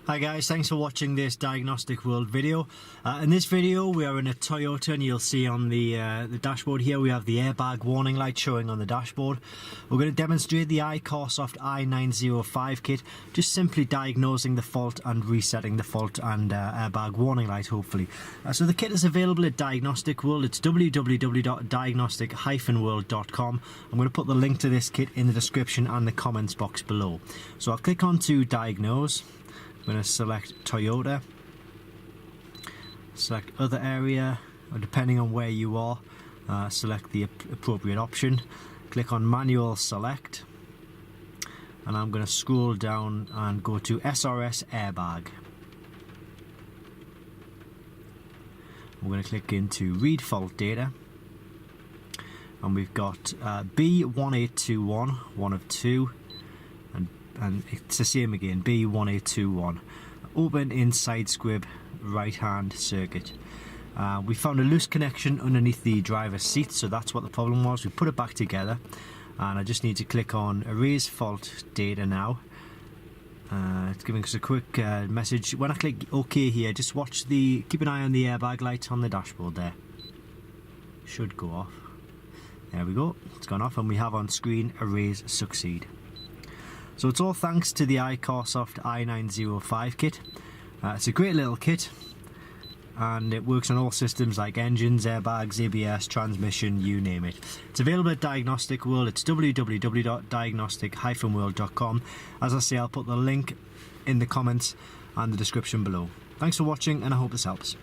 Hi guys, thanks for watching this Diagnostic World video. In this video we are in a Toyota, and you'll see on the dashboard here we have the airbag warning light showing on the dashboard. We're going to demonstrate the icarsoft i905 kit, just simply diagnosing the fault and resetting the fault and airbag warning light hopefully. So the kit is available at Diagnostic World. It's www.diagnostic-world.com. I'm going to put the link to this kit in the description and the comments box below. So I'll click on to diagnose. I'm going to select Toyota, select other area, or depending on where you are, select the appropriate option, click on manual select, and I'm going to scroll down and go to SRS airbag. I'm going to click into read fault data, and we've got B1821, one of two, and it's the same again, B1821, open inside squib right hand circuit. We found a loose connection underneath the driver's seat, so that's what the problem was. We put it back together, and I just need to click on erase fault data now. It's giving us a quick message. When I click OK here, just keep an eye on the airbag light on the dashboard there. Should go off. There we go, it's gone off, and we have on screen erase succeed. So it's all thanks to the icarsoft i905 kit. It's a great little kit, and it works on all systems like engines, airbags, ABS, transmission, you name it. It's available at Diagnostic World. It's www.diagnostic-world.com. As I say, I'll put the link in the comments and the description below. Thanks for watching, and I hope this helps.